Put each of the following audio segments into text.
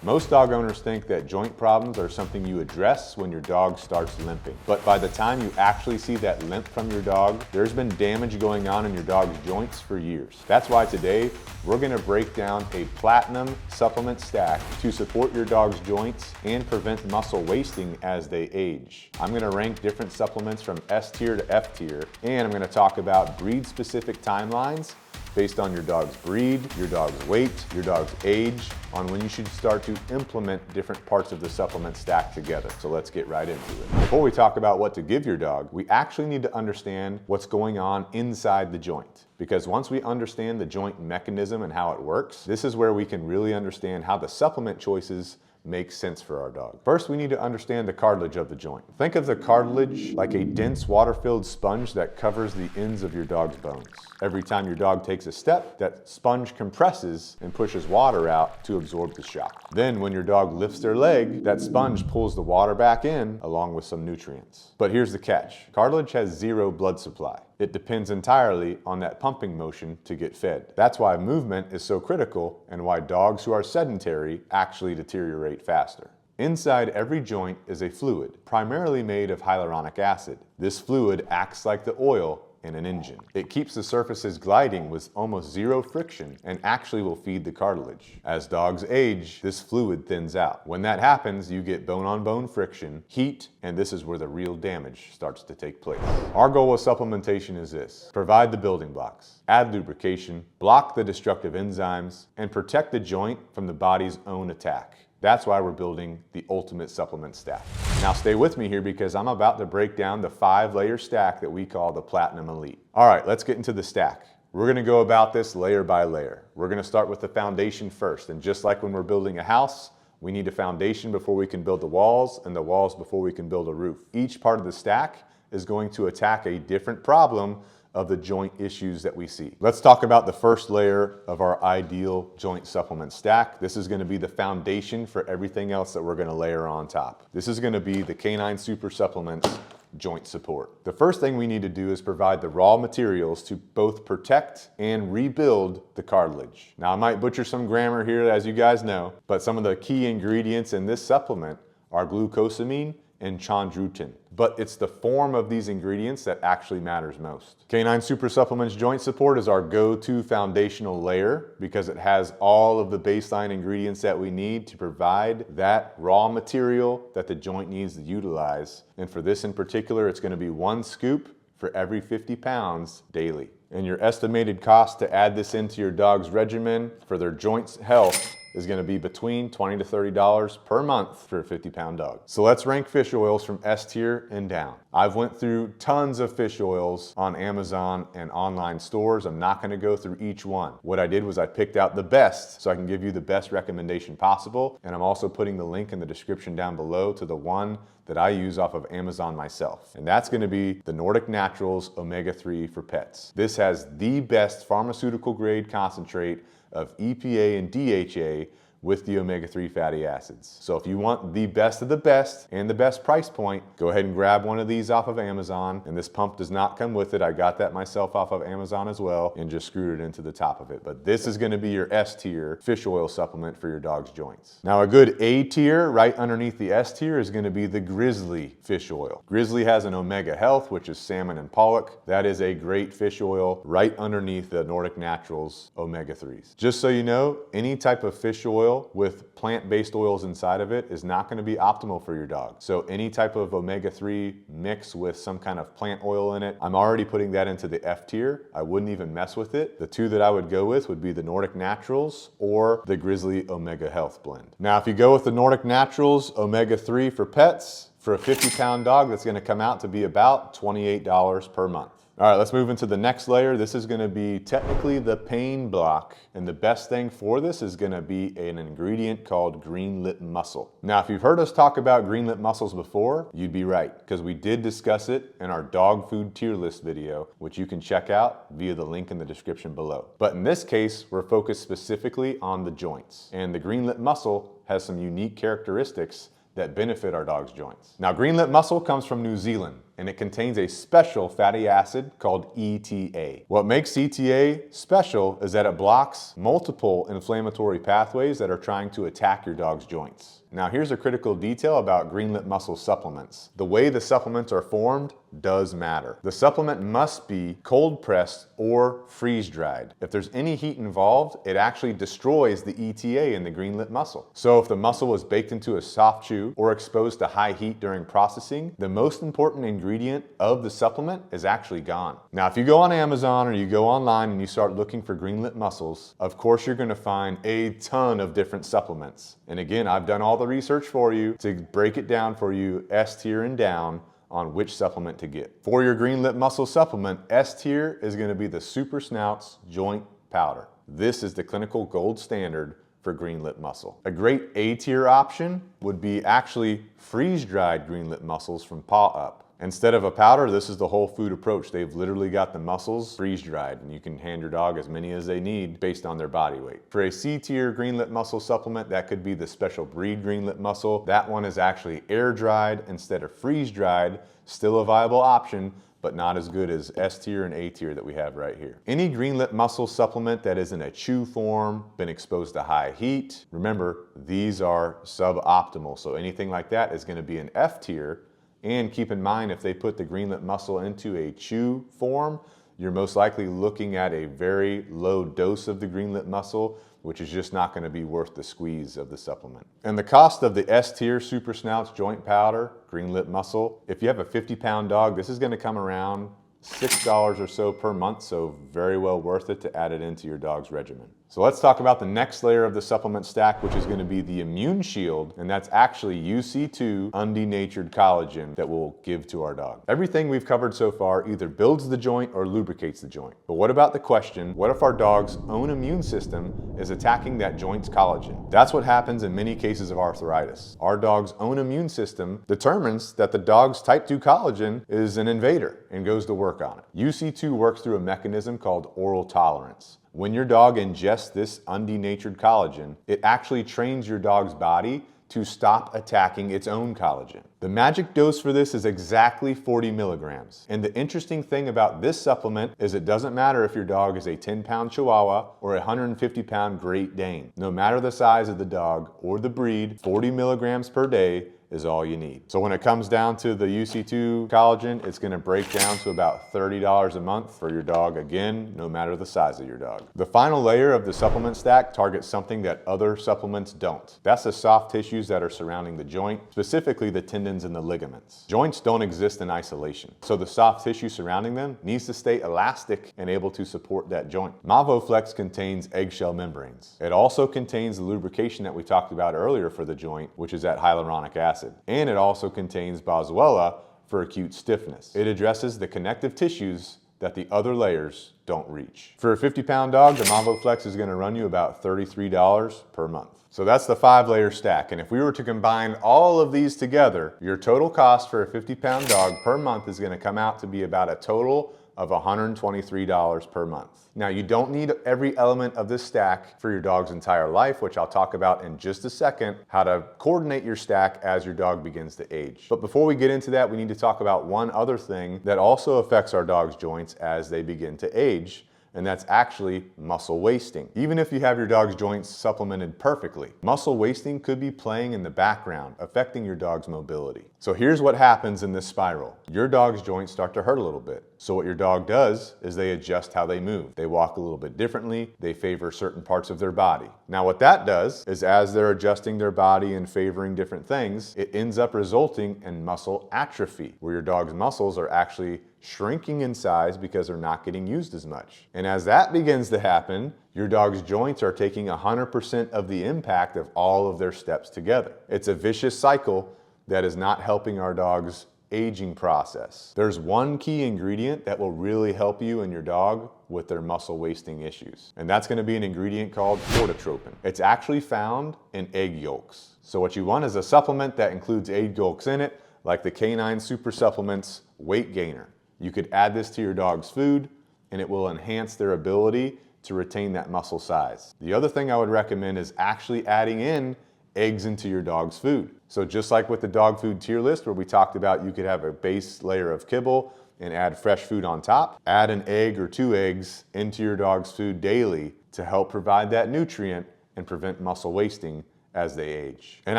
Most dog owners think that joint problems are something you address when your dog starts limping. But by the time you actually see that limp from your dog, there's been damage going on in your dog's joints for years. That's why today, we're gonna break down a platinum supplement stack to support your dog's joints and prevent muscle wasting as they age. I'm gonna rank different supplements from S tier to F tier, and I'm gonna talk about breed-specific timelines based on your dog's breed, your dog's weight, your dog's age, on when you should start to implement different parts of the supplement stack together. So let's get right into it. Before we talk about what to give your dog, we actually need to understand what's going on inside the joint. Because once we understand the joint mechanism and how it works, this is where we can really understand how the supplement choices make sense for our dog. First, we need to understand the cartilage of the joint. Think of the cartilage like a dense water-filled sponge that covers the ends of your dog's bones. Every time your dog takes a step, that sponge compresses and pushes water out to absorb the shock. Then when your dog lifts their leg, that sponge pulls the water back in along with some nutrients. But here's the catch. Cartilage has zero blood supply. It depends entirely on that pumping motion to get fed. That's why movement is so critical and why dogs who are sedentary actually deteriorate faster. Inside every joint is a fluid, primarily made of hyaluronic acid. This fluid acts like the oil in an engine. It keeps the surfaces gliding with almost zero friction and actually will feed the cartilage. As dogs age, this fluid thins out. When that happens, you get bone-on-bone friction, heat, and this is where the real damage starts to take place. Our goal with supplementation is this: provide the building blocks, add lubrication, block the destructive enzymes, and protect the joint from the body's own attack. That's why we're building the ultimate supplement stack. Now stay with me here because I'm about to break down the 5-layer stack that we call the Platinum Elite. All right, let's get into the stack. We're gonna go about this layer by layer. We're gonna start with the foundation first. And just like when we're building a house, we need a foundation before we can build the walls, and the walls before we can build a roof. Each part of the stack is going to attack a different problem of the joint issues that we see. Let's talk about the first layer of our ideal joint supplement stack. This is going to be the foundation for everything else that we're going to layer on top. This is going to be the Canine Super Supplements joint support. The first thing we need to do is provide the raw materials to both protect and rebuild the cartilage. Now I might butcher some grammar here, as you guys know, but some of the key ingredients in this supplement are glucosamine and chondroitin. But it's the form of these ingredients that actually matters most. Canine Super Supplements Joint Support is our go-to foundational layer because it has all of the baseline ingredients that we need to provide that raw material that the joint needs to utilize. And for this in particular, it's going to be 1 scoop for every 50 pounds daily. And your estimated cost to add this into your dog's regimen for their joints health is going to be between $20 to $30 per month for a 50-pound dog. So let's rank fish oils from S tier and down. I've went through tons of fish oils on Amazon and online stores. I'm not going to go through each one. What I did was I picked out the best so I can give you the best recommendation possible. And I'm also putting the link in the description down below to the one that I use off of Amazon myself. And that's going to be the Nordic Naturals Omega-3 for pets. This has the best pharmaceutical grade concentrate of EPA and DHA with the omega-3 fatty acids. So if you want the best of the best and the best price point, go ahead and grab one of these off of Amazon. And this pump does not come with it. I got that myself off of Amazon as well and just screwed it into the top of it. But this is going to be your S tier fish oil supplement for your dog's joints. Now a good A tier right underneath the S tier is going to be the Grizzly fish oil. Grizzly has an Omega Health, which is salmon and pollock. That is a great fish oil right underneath the Nordic Naturals omega-3s. Just so you know, any type of fish oil with plant-based oils inside of it is not going to be optimal for your dog. So any type of omega-3 mix with some kind of plant oil in it, I'm already putting that into the F tier. I wouldn't even mess with it. The two that I would go with would be the Nordic Naturals or the Grizzly Omega Health blend. Now, if you go with the Nordic Naturals Omega-3 for pets, for a 50-pound dog, that's going to come out to be about $28 per month. All right, let's move into the next layer. This is going to be technically the pain block. And the best thing for this is going to be an ingredient called green lip mussel. Now, if you've heard us talk about green lip mussels before, you'd be right, because we did discuss it in our dog food tier list video, which you can check out via the link in the description below. But in this case, we're focused specifically on the joints. And the green lip mussel has some unique characteristics that benefit our dog's joints. Now, green lip mussel comes from New Zealand. and it contains a special fatty acid called ETA. What makes ETA special is that it blocks multiple inflammatory pathways that are trying to attack your dog's joints. Now here's a critical detail about green lip mussel supplements. The way the supplements are formed does matter. The supplement must be cold pressed or freeze dried. If there's any heat involved, it actually destroys the ETA in the green lip mussel. So if the mussel was baked into a soft chew or exposed to high heat during processing, the most important ingredient of the supplement is actually gone. Now if you go on Amazon or you go online and you start looking for green lip mussels, of course you're going to find a ton of different supplements. And again, I've done all the research for you to break it down for you S tier and down on which supplement to get. For your green lip mussel supplement, S tier is going to be the Super Snouts Joint Powder. This is the clinical gold standard for green lip mussel. A great A tier option would be actually freeze-dried green lip mussels from Paw Up. Instead of a powder, this is the whole food approach. They've literally got the mussels freeze-dried, and you can hand your dog as many as they need based on their body weight. For a C-tier green lip mussel supplement, that could be the special breed green lip mussel. That one is actually air-dried instead of freeze-dried. Still a viable option, but not as good as S tier and A tier that we have right here. Any green lip mussel supplement that is in a chew form, been exposed to high heat, remember, these are suboptimal. So anything like that is gonna be an F tier. And keep in mind, if they put the green lip mussel into a chew form, you're most likely looking at a very low dose of the green lip mussel, which is just not going to be worth the squeeze of the supplement. And the cost of the S tier Super Snouts Joint Powder, green lip mussel, if you have a 50-pound dog, this is going to come around $6 or so per month, so very well worth it to add it into your dog's regimen. So let's talk about the next layer of the supplement stack, which is going to be the immune shield, and that's actually UC2 undenatured collagen that we'll give to our dog. Everything we've covered so far either builds the joint or lubricates the joint. But what about the question, what if our dog's own immune system is attacking that joint's collagen? That's what happens in many cases of arthritis. Our dog's own immune system determines that the dog's type 2 collagen is an invader and goes to work on it. UC2 works through a mechanism called oral tolerance. When your dog ingests this undenatured collagen, it actually trains your dog's body to stop attacking its own collagen. The magic dose for this is exactly 40 milligrams. And the interesting thing about this supplement is it doesn't matter if your dog is a 10-pound Chihuahua or a 150-pound Great Dane. No matter the size of the dog or the breed, 40 milligrams per day is all you need. So when it comes down to the UC2 collagen, it's gonna break down to about $30 a month for your dog, again, no matter the size of your dog. The final layer of the supplement stack targets something that other supplements don't. That's the soft tissues that are surrounding the joint, specifically the tendons and the ligaments. Joints don't exist in isolation, so the soft tissue surrounding them needs to stay elastic and able to support that joint. Mavoflex contains eggshell membranes. It also contains the lubrication that we talked about earlier for the joint, which is that hyaluronic acid. And it also contains boswellia for acute stiffness. It addresses the connective tissues that the other layers don't reach. For a 50-pound dog, the Mavoflex is going to run you about $33 per month. So that's the 5-layer stack. And if we were to combine all of these together, your total cost for a 50-pound dog per month is going to come out to be about a total of $123 per month. Now, you don't need every element of this stack for your dog's entire life, which I'll talk about in just a second, how to coordinate your stack as your dog begins to age. But before we get into that, we need to talk about one other thing that also affects our dog's joints as they begin to age, and that's actually muscle wasting. Even if you have your dog's joints supplemented perfectly, muscle wasting could be playing in the background, affecting your dog's mobility. So here's what happens in this spiral. Your dog's joints start to hurt a little bit. So what your dog does is they adjust how they move. They walk a little bit differently. They favor certain parts of their body. Now what that does is as they're adjusting their body and favoring different things, it ends up resulting in muscle atrophy, where your dog's muscles are actually shrinking in size because they're not getting used as much. And as that begins to happen, your dog's joints are taking 100% of the impact of all of their steps together. It's a vicious cycle that is not helping our dog's aging process. There's one key ingredient that will really help you and your dog with their muscle wasting issues. And that's gonna be an ingredient called corticotropin. It's actually found in egg yolks. So what you want is a supplement that includes egg yolks in it, like the Canine Super Supplements Weight Gainer. You could add this to your dog's food and it will enhance their ability to retain that muscle size. The other thing I would recommend is actually adding in eggs into your dog's food. So just like with the dog food tier list where we talked about you could have a base layer of kibble and add fresh food on top, add an egg or 2 eggs into your dog's food daily to help provide that nutrient and prevent muscle wasting as they age. And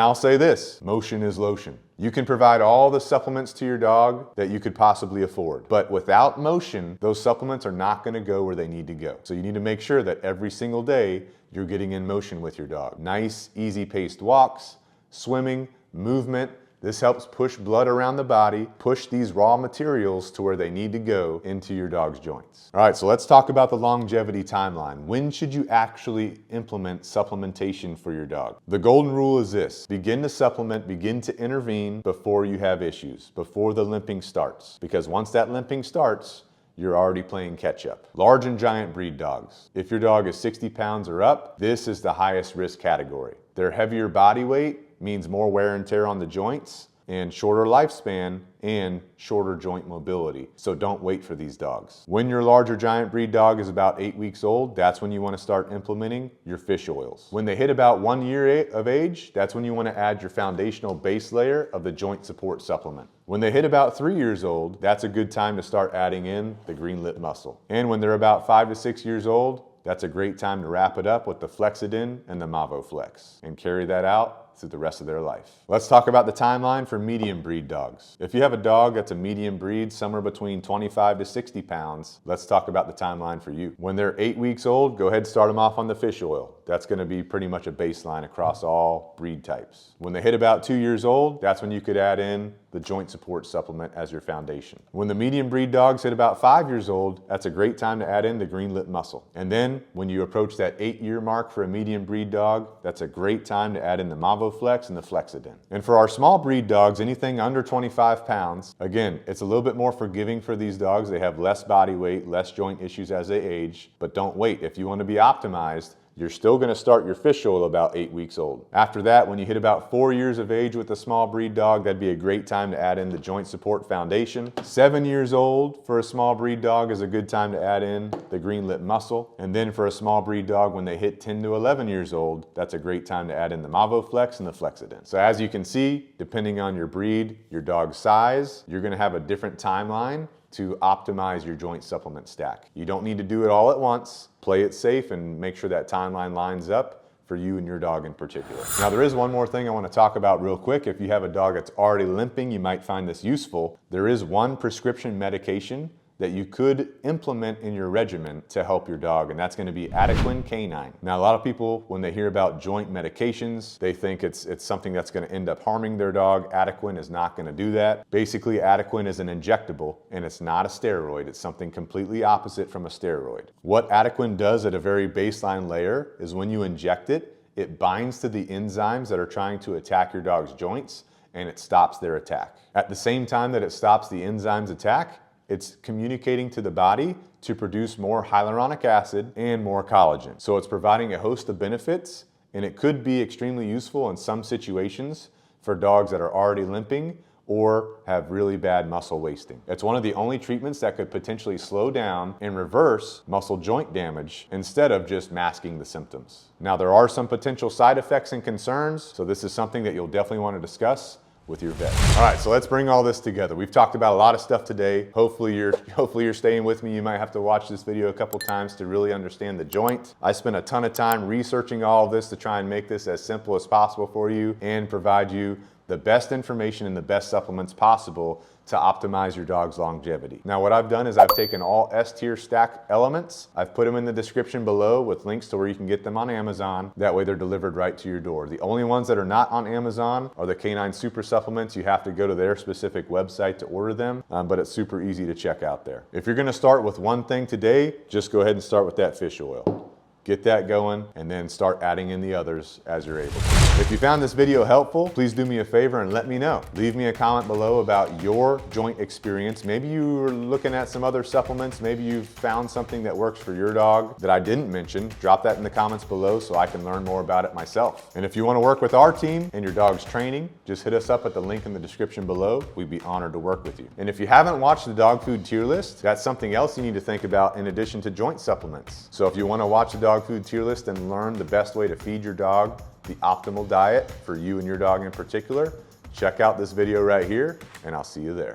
I'll say this, motion is lotion. You can provide all the supplements to your dog that you could possibly afford, but without motion, those supplements are not gonna go where they need to go. So you need to make sure that every single day you're getting in motion with your dog. Nice, easy paced walks, swimming, movement. This helps push blood around the body, push these raw materials to where they need to go into your dog's joints. All right, so let's talk about the longevity timeline. When should you actually implement supplementation for your dog? The golden rule is this: begin to supplement, begin to intervene before you have issues, before the limping starts. Because once that limping starts, you're already playing catch up. Large and giant breed dogs. If your dog is 60 pounds or up, this is the highest risk category. Their heavier body weight means more wear and tear on the joints and shorter lifespan and shorter joint mobility. So don't wait for these dogs. When your larger giant breed dog is about 8 weeks old, that's when you want to start implementing your fish oils. When they hit about 1 year of age, that's when you want to add your foundational base layer of the joint support supplement. When they hit about 3 years old, that's a good time to start adding in the green lip mussel. And when they're about 5 to 6 years old, that's a great time to wrap it up with the Flexidin and the Mavoflex and carry that out through the rest of their life. Let's talk about the timeline for medium breed dogs. If you have a dog that's a medium breed, somewhere between 25 to 60 pounds, let's talk about the timeline for you. When they're 8 weeks old, go ahead and start them off on the fish oil. That's gonna be pretty much a baseline across all breed types. When they hit about 2 years old, that's when you could add in the joint support supplement as your foundation. When the medium breed dogs hit about 5 years old, that's a great time to add in the green lip mussel. And then when you approach that 8-year mark for a medium breed dog, that's a great time to add in the Mavoflex and the Flexidin. And for our small breed dogs, anything under 25 pounds, again, it's a little bit more forgiving for these dogs. They have less body weight, less joint issues as they age, but don't wait. If you want to be optimized, you're still going to start your fish oil about 8 weeks old. After that, when you hit about 4 years of age with a small breed dog, that'd be a great time to add in the joint support foundation. 7 years old for a small breed dog is a good time to add in the green lip mussel. And then for a small breed dog, when they hit 10 to 11 years old, that's a great time to add in the Mavoflex and the Flexidin. So as you can see, depending on your breed, your dog's size, you're going to have a different timeline to optimize your joint supplement stack. You don't need to do it all at once. Play it safe and make sure that timeline lines up for you and your dog in particular. Now there is one more thing I want to talk about real quick. If you have a dog that's already limping, you might find this useful. There is one prescription medication that you could implement in your regimen to help your dog, and that's going to be Adequan Canine. Now, a lot of people, when they hear about joint medications, they think it's something that's going to end up harming their dog. Adequan is not going to do that. Basically, Adequan is an injectable, and it's not a steroid. It's something completely opposite from a steroid. What Adequan does at a very baseline layer is when you inject it, it binds to the enzymes that are trying to attack your dog's joints, and it stops their attack. At the same time that it stops the enzymes attack, it's communicating to the body to produce more hyaluronic acid and more collagen. So it's providing a host of benefits, and it could be extremely useful in some situations for dogs that are already limping or have really bad muscle wasting. It's one of the only treatments that could potentially slow down and reverse muscle joint damage instead of just masking the symptoms. Now, there are some potential side effects and concerns, so this is something that you'll definitely want to discuss with your vet. All right, so let's bring all this together. We've talked about a lot of stuff today. Hopefully you're staying with me. You might have to watch this video a couple times to really understand the joint. I spent a ton of time researching all of this to try and make this as simple as possible for you and provide you the best information and the best supplements possible to optimize your dog's longevity. Now, what I've done is I've taken all S-tier stack elements. I've put them in the description below with links to where you can get them on Amazon. That way they're delivered right to your door. The only ones that are not on Amazon are the Canine Super Supplements. You have to go to their specific website to order them, but it's super easy to check out there. If you're gonna start with one thing today, just go ahead and start with that fish oil. Get that going and then start adding in the others as you're able. If you found this video helpful, please do me a favor and let me know. Leave me a comment below about your joint experience. Maybe you were looking at some other supplements. Maybe you've found something that works for your dog that I didn't mention. Drop that in the comments below so I can learn more about it myself. And if you want to work with our team and your dog's training, just hit us up at the link in the description below. We'd be honored to work with you. And if you haven't watched the dog food tier list, that's something else you need to think about in addition to joint supplements. So if you want to watch the dog food tier list and learn the best way to feed your dog the optimal diet for you and your dog in particular, check out this video right here, and I'll see you there.